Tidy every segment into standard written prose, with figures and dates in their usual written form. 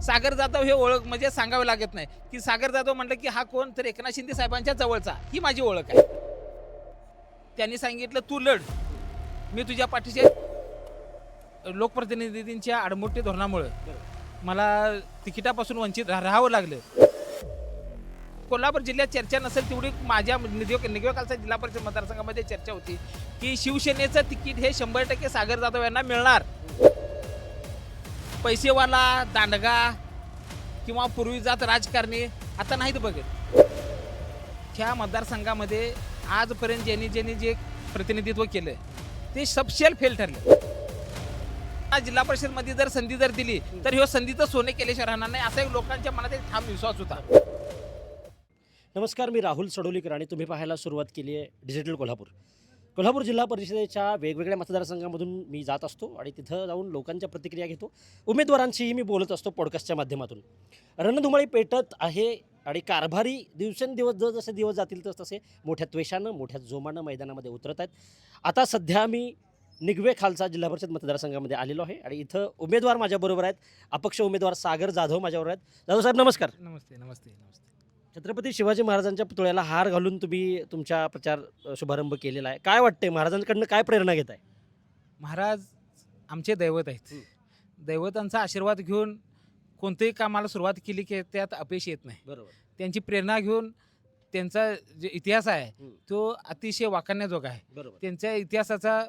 सागर जाधव हे ओळख म्हणजे सांगावे लागत नाही की सागर जाधव म्हटलं की हा कोण, तर एकनाथ शिंदे साहेबांच्या जवळचा, ही माझी ओळख आहे. त्यांनी सांगितलं तू लढ, मी तुझ्या पाठीशी आहे. लोकप्रतिनिधींच्या आडमुठे धोरणामुळे मला तिकिटापासून वंचित राहावं लागलं. कोल्हापूर जिल्ह्यात चर्चा नसेल तेवढी माझ्या निगवेकालचा जिल्हा परिषद मतदारसंघामध्ये चर्चा होती की शिवसेनेचं तिकीट हे 100% सागर जाधव यांना मिळणार. पैसेवाला, दांडगा किंवा पूर्वी जात राजकारणी आता नाहीत बघत. ह्या मतदारसंघामध्ये आजपर्यंत ज्यांनी जे प्रतिनिधित्व केलं ते सबशेल फेल ठरलं. जिल्हा परिषदमध्ये जर संधी दिली तर ह्यो संधीचं सोने केल्याशिवाय राहणार नाही, असा एक लोकांच्या मनात एक ठाम विश्वास होता. नमस्कार, मी राहुल सडोलीकर आणि तुम्ही पाहायला सुरुवात केली आहे डिजिटल कोल्हापूर. कोल्हापूर जिल्हा परिषदेच्या वेगवेगळ्या मतदारसंघांमधून मी जात असतो आणि तिथं जाऊन लोकांच्या प्रतिक्रिया घेतो. उमेदवारांशीही मी बोलत असतो पॉडकास्टच्या माध्यमातून. रणधुमाळी पेटत आहे आणि कारभारी दिवसेंदिवस जसे दिवस जातील तसे मोठ्या त्वेषानं, मोठ्या जोमानं मैदानामध्ये उतरत आहेत. आता सध्या मी निगवे खालसा जिल्हा परिषद मतदारसंघामध्ये आलेलो आहे आणि इथं उमेदवार माझ्याबरोबर आहेत. अपक्ष उमेदवार सागर जाधव माझ्याबरोबर आहेत. जाधव साहेब नमस्कार. नमस्ते नमस्ते नमस्ते. छत्रपती शिवाजी महाराजांच्या पुतळ्याला हार घालून तुम्ही तुमचा प्रचार शुभारंभ केलेला आहे. काय वाटते, महाराजांकडनं काय प्रेरणा घेत आहे? महाराज आमचे दैवत आहेत. दैवतांचा आशीर्वाद घेऊन कोणत्याही कामाला सुरुवात केली की त्यात अपयश येत नाही. बरोबर. त्यांची प्रेरणा घेऊन त्यांचा जे इतिहास आहे तो अतिशय वाखाणण्याजोगा आहे. बरोबर. त्यांच्या इतिहासाचा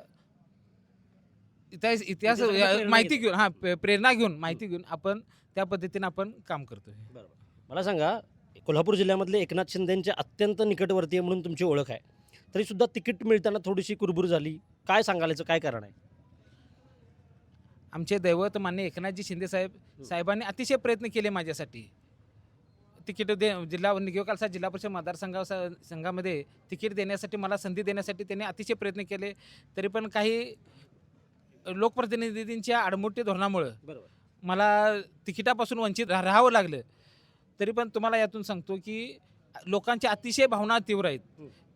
इतिहास इतिहासाला प्रेरणा माहिती घेतो. घेऊन प्रेरणा घेऊन माहिती घेऊन आपण त्या पद्धतीने आपण काम करतोय. बरोबर. मला सांगा, कोल्हापूर जिल्ह्यामधले एकनाथ शिंदेंचे अत्यंत निकटवर्तीय म्हणून तुमची ओळख आहे, तरीसुद्धा तिकीट मिळताना थोडीशी कुरबुर झाली. काय सांगाल, याचं काय कारण आहे? आमचे दैवत मान्य एकनाथजी शिंदे साहेबांनी अतिशय प्रयत्न केले माझ्यासाठी. तिकीट निगवेकालसा जिल्हा परिषद मतदारसंघामध्ये तिकीट देण्यासाठी, मला संधी देण्यासाठी त्यांनी अतिशय प्रयत्न केले. तरी पण काही लोकप्रतिनिधींच्या आडमुठे धोरणामुळे बरोबर. मला तिकिटापासून वंचित राहावं लागलं. तरी पण तुम्हाला यातून सांगतो की लोकांच्या अतिशय भावना तीव्र आहेत.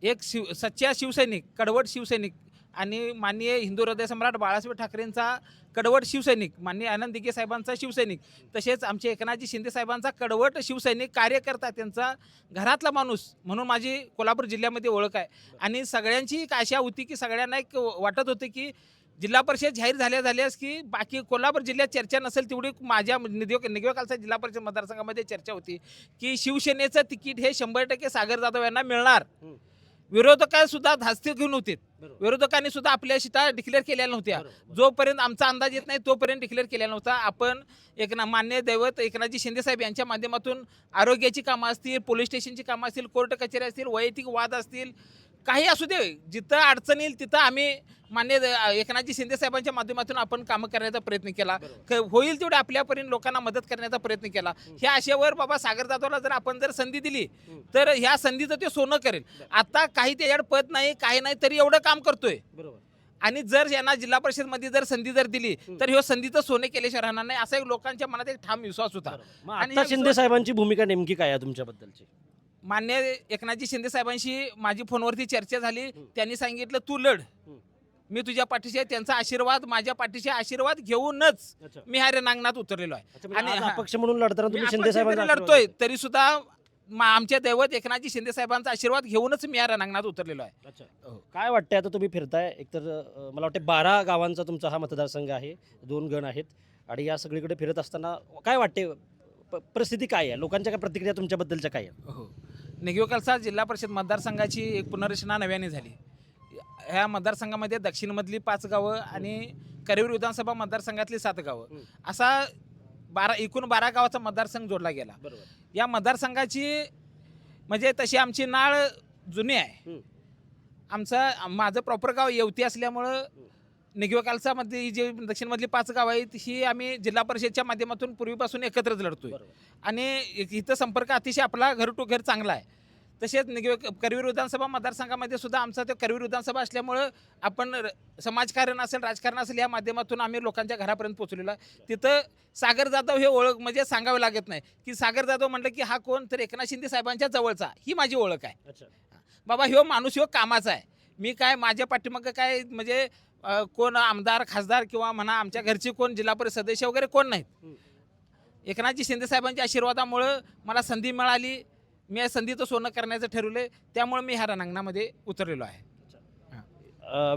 एक सच्चा शिवसैनिक, कडवट शिवसैनिक आणि माननीय हिंदू हृदय सम्राट बाळासाहेब ठाकरेंचा कडवट शिवसैनिक, माननीय आनंद दिघे साहेबांचा शिवसैनिक, तसेच आमचे एकनाथजी शिंदे साहेबांचा कडवट शिवसैनिक, कार्यकर्ता, त्यांचा घरातला माणूस म्हणून माझी कोल्हापूर जिल्ह्यामध्ये ओळख आहे. आणि सगळ्यांची एक आशा होती की सगळ्यांना एक वाटत होते की जिल्हा परिषद जाहीर झाल्यास की बाकी कोल्हापूर जिल्ह्यात चर्चा नसेल तेवढी माझ्या निगवेकालचा जिल्हा परिषद मतदारसंघामध्ये चर्चा होती की शिवसेनेचं तिकीट हे 100% सागर जाधव यांना मिळणार. विरोधकांसुद्धा धास्ती घेऊन होते. विरोधकांनी सुद्धा आपल्या सीटा डिक्लेअर केलेल्या नव्हत्या. जोपर्यंत आमचा अंदाज येत नाही तोपर्यंत डिक्लेअर केलेला नव्हता. आपण मान्य दैवत एकनाथजी शिंदे साहेब यांच्या माध्यमातून आरोग्याची कामं असतील, पोलीस स्टेशनची कामं असतील, कोर्ट कचेरी असतील, वैयक्तिक वाद असतील, काही असू दे, जिथं अडचण येईल तिथं आम्ही मान्य एकनाथजी शिंदे साहेबांच्या माध्यमातून आपण कामं करण्याचा प्रयत्न केला. होईल तेवढे आपल्यापर्यंत लोकांना मदत करण्याचा प्रयत्न केला. ह्या आशेवर बाबा सागर जाधवला जर आपण जर संधी दिली तर ह्या संधीचं ते सोनं करेल. आता काही त्याच्याकडे पद नाही, काही नाही, तरी एवढं काम करतोय. बरोबर. आणि जर यांना जिल्हा परिषदमध्ये जर संधी दिली तर ह्यो संधीचं सोने केल्याशिवाय राहणार नाही, असा एक लोकांच्या मनात एक ठाम विश्वास होता. आणि शिंदे साहेबांची भूमिका नेमकी काय आहे तुमच्याबद्दलची? मान्य एकनाथजी शिंदे साहेबांशी माझी फोनवरती चर्चा झाली. त्यांनी सांगितलं तू लढ, मी तुझ्या पाठीशी आहे. त्यांचा आशीर्वाद माझ्या पाठीशी, आशीर्वाद घेऊनच मी ह्या रणांगणात उतरलेलो आहे. आणि अपक्ष म्हणून लढताना तुम्ही शिंदे आपण साहेबांचा लढतोय तरी सुद्धा आमच्या दैवत एकनाथजी शिंदे साहेबांचा आशीर्वाद घेऊनच मी या रणांगणात उतरलेलो आहे. अच्छा. काय वाटतंय, आता तुम्ही फिरताय, एकतर मला वाटतं 12 गावांचा तुमचा हा मतदारसंघ आहे, 2 गण आहेत आणि या सगळीकडे फिरत असताना काय वाटते, परिस्थिती काय आहे, लोकांच्या काय प्रतिक्रिया तुमच्याबद्दलच्या काय आहे? हो, निगवेकालसा जिल्हा परिषद मतदारसंघाची एक पुनर्रचना नव्याने झाली. ह्या मतदारसंघामध्ये दक्षिणमधली 5 गावं आणि करवीर विधानसभा मतदारसंघातली 7 गावं असा एकूण 12 गावाचा मतदारसंघ जोडला गेला. या मतदारसंघाची म्हणजे तशी आमची नाळ जुनी आहे. माझं प्रॉपर गाव येवती असल्यामुळं निगवेकालसामध्ये जे दक्षिणमधली 5 गावं आहेत ही आम्ही जिल्हा परिषदच्या माध्यमातून पूर्वीपासून एकत्रच लढतोय. आणि इथं संपर्क अतिशय आपला घर टू घर चांगला आहे. तसेच करवीर विधानसभा मतदारसंघामध्ये सुद्धा आमचा तो करवीर विधानसभा असल्यामुळं आपण समाजकारण असेल, राजकारण असेल, या माध्यमातून आम्ही लोकांच्या घरापर्यंत पोहोचलेलो आहे. तिथं सागर जाधव हे ओळख म्हणजे सांगावे लागत नाही की सागर जाधव म्हटलं की हा कोण, तर एकनाथ शिंदे साहेबांच्या जवळचा, ही माझी ओळख आहे. बाबा ह्यो माणूस ह्यो कामाचा आहे. मी काय माझ्या पाठीमागं काय म्हणजे कोण आमदार, खासदार किंवा म्हणा आमच्या घरचे कोण जिल्हा परिषद सदस्य वगैरे कोण नाहीत. एकनाथजी शिंदे साहेबांच्या आशीर्वादामुळं मला संधी मिळाली. मी या संधीचं सोनं करण्याचं ठरवलं. त्यामुळे मी ह्या रणांगणामध्ये उतरलेलो आहे.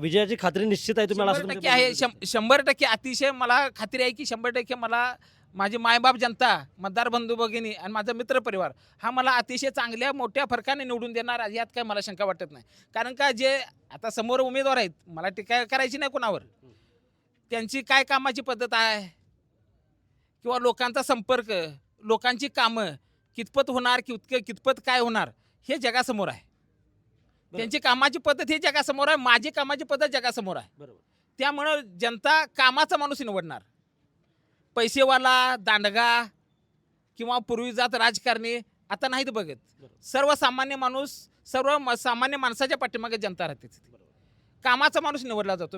विजयाची खात्री निश्चित आहे तुम्हाला? 100% आहे. 100% अतिशय मला खात्री आहे की 100% मला माझे मायबाप जनता, मतदार बंधू भगिनी आणि माझा मित्रपरिवार हा मला अतिशय चांगल्या मोठ्या फरकाने निवडून देणार यात काय मला शंका वाटत नाही. कारण का जे आता समोर उमेदवार आहेत, मला टीका करायची नाही कोणावर, त्यांची काय कामाची पद्धत आहे किंवा लोकांचा संपर्क, लोकांची कामं कितपत होणार, कितपत काय होणार हे जगासमोर आहे. त्यांची कामाची पद्धत ही जगासमोर आहे, माझी कामाची पद्धत जगासमोर आहे. बरोबर. त्यामुळं जनता कामाचा माणूस निवडणार. पैसेवाला, दांडगा किंवा पूर्वीजात राजकारणी आता नाहीत बघत. सर्वसामान्य माणूस, सामान्य माणसाच्या पाठीमागे जनता राहते. कामाचा माणूस निवडला जातो.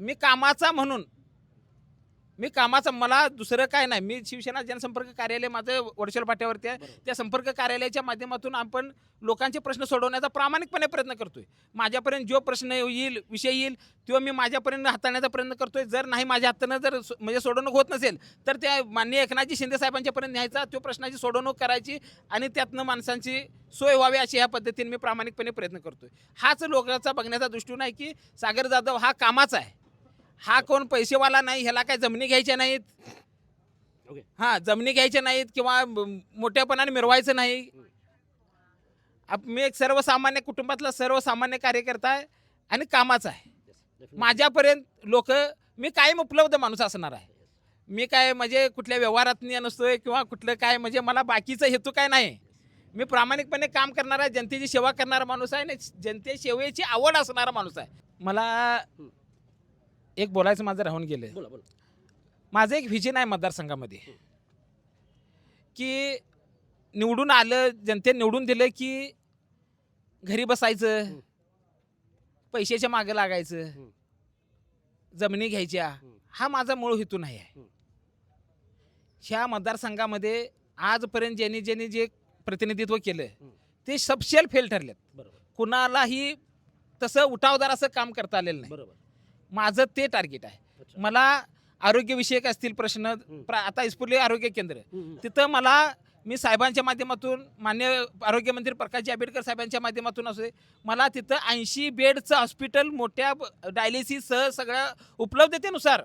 मला दुसरं काय नाही. मी शिवसेना जनसंपर्क कार्यालय माझं वडशेल फाट्यावरती आहे. त्या संपर्क कार्यालयाच्या माध्यमातून आपण लोकांचे प्रश्न सोडवण्याचा प्रामाणिकपणे प्रयत्न करतोय. माझ्यापर्यंत जो प्रश्न येईल, विषय येईल, तो मी माझ्यापर्यंत हाताळण्याचा प्रयत्न करतोय. जर नाही माझ्या हातानं जर म्हणजे सोडवणूक होत नसेल तर त्या माननीय एकनाथजी शिंदे साहेबांच्यापर्यंत न्यायचा, तो प्रश्नाची सोडवणूक करायची आणि त्यातनं माणसांची सोय व्हावी अशी ह्या पद्धतीने मी प्रामाणिकपणे प्रयत्न करतोय. हाच लोकांचा बघण्याचा दृष्टिकोन आहे की सागर जाधव हा कामाचा आहे. हा कोण पैसेवाला नाही, ह्याला काय जमिनी घ्यायच्या नाहीत. ओके. हां, जमिनी घ्यायच्या नाहीत किंवा मोठ्यापणाने मिरवायचं नाही. मी एक सर्वसामान्य कुटुंबातला सर्वसामान्य कार्यकर्ता आहे आणि कामाचा आहे. माझ्यापर्यंत मी कायम उपलब्ध माणूस असणार आहे. मी काय म्हणजे कुठल्या व्यवहारात नसतोय किंवा कुठलं काय म्हणजे मला बाकीचा हेतू काय नाही. मी प्रामाणिकपणे काम करणारा, जनतेची सेवा करणारा माणूस आहे आणि जनते सेवेची आवड असणारा माणूस आहे. मला एक बोलायचं माझं राहून गेलं. बोला बोला. माझं एक व्हिजन आहे मतदारसंघामध्ये की निवडून आलं, जनतेने निवडून दिलं की घरी बसायचं, पैशाच्या मागं लागायचं, जमिनी घ्यायच्या, हा माझा मूळ हेतू नाही आहे. ह्या मतदारसंघामध्ये आजपर्यंत ज्यांनी जे प्रतिनिधित्व केलं ते सबशेल फेल ठरलेत. बरोबर. कुणालाही तसं उठावदार असं काम करता आलेलं नाही. बरोबर. माझं ते टार्गेट आहे. अच्छा. मला आरोग्यविषयक असतील प्रश्न, आता इस्पुर्ली आरोग्य केंद्र, हम्म. तिथं मी साहेबांच्या माध्यमातून, मान्य आरोग्यमंत्री प्रकाशजी आंबेडकर साहेबांच्या माध्यमातून असे मला तिथं 80 बेडचं हॉस्पिटल मोठ्या डायलिसिससह सगळ्या उपलब्धतेनुसार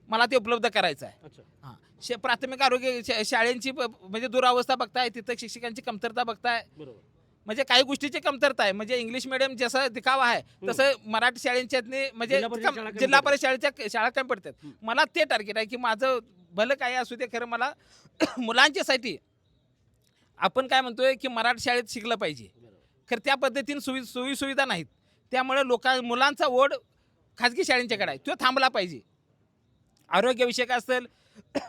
मला ते उपलब्ध करायचं आहे. अच्छा. हां, प्राथमिक आरोग्य शाळेंची म्हणजे दुरावस्था बघताय, तिथं शिक्षकांची कमतरता बघताय. बरोबर. म्हणजे काही गोष्टीची कमतरता आहे. म्हणजे इंग्लिश मिडियम जसं दिखावा आहे तसं मराठी शाळेंच्यातनी म्हणजे जिल्हा परिषद शाळेच्या शाळा कमी पडतात. मला ते टार्गेट आहे की माझं भलं काय असू दे, खरं मला मुलांच्यासाठी आपण काय म्हणतोय की मराठी शाळेत शिकलं पाहिजे. खरं त्या पद्धतीने सुविधा नाहीत. त्यामुळे मुलांचा ओढ खाजगी शाळेंच्याकडे आहे, तो थांबला पाहिजे. आरोग्यविषयक असेल,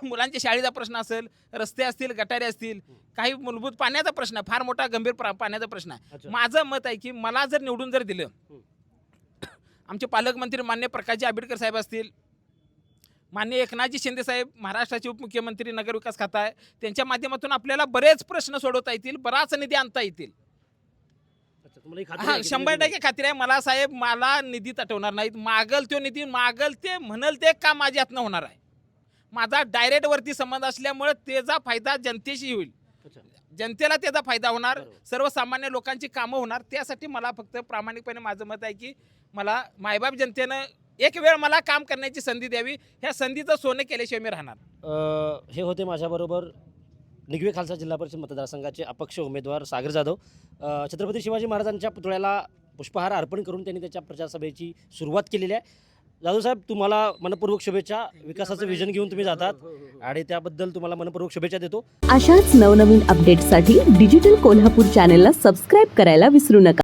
मुलांच्या शाळेचा प्रश्न असेल, रस्ते असतील, गटारे असतील, काही मूलभूत पाण्याचा प्रश्न, फार मोठा गंभीर पाण्याचा प्रश्न आहे. माझं मत आहे की मला जर निवडून दिलं, आमचे पालकमंत्री मान्य प्रकाशजी आंबेडकर साहेब असतील, माननीय एकनाथजी शिंदे साहेब महाराष्ट्राचे उपमुख्यमंत्री, नगरविकास खाता आहे, त्यांच्या माध्यमातून आपल्याला बरेच प्रश्न सोडवता येतील, बराच निधी आणता येतील. हां, 100% खात्री आहे. मला निधी तटवणार नाहीत. मागल तो निधी, मागल ते म्हणल ते काम माझ्या हातनं होणार आहे. माझा डायरेक्ट वरती संबंध असल्यामुळे त्याचा फायदा जनतेशी होईल. जनतेला त्याचा फायदा होणार, सर्वसामान्य लोकांची कामं होणार. त्यासाठी मला फक्त प्रामाणिकपणे माझं मत आहे की मला मायबाप जनतेनं एक वेळ मला काम करण्याची संधी द्यावी. ह्या संधीचं सोनं केल्याशिवाय मी राहणार. हे होते माझ्याबरोबर निगवे खालसा जिल्हा परिषद मतदारसंघाचे अपक्ष उमेदवार सागर जाधव. छत्रपती शिवाजी महाराजांच्या पुतळ्याला पुष्पहार अर्पण करून त्यांनी त्याच्या प्रचारसभेची सुरुवात केलेली आहे. जाधव साहेब, तुम्हाला मनपूर्वक शुभेच्छा. विकासाचं विजन घेऊन तुम्ही जातात आणि त्याबद्दल तुम्हाला मनपूर्वक शुभेच्छा देतो. अशाच नवनवीन अपडेट्ससाठी डिजिटल कोल्हापूर चॅनेलला सबस्क्राईब करायला विसरू नका.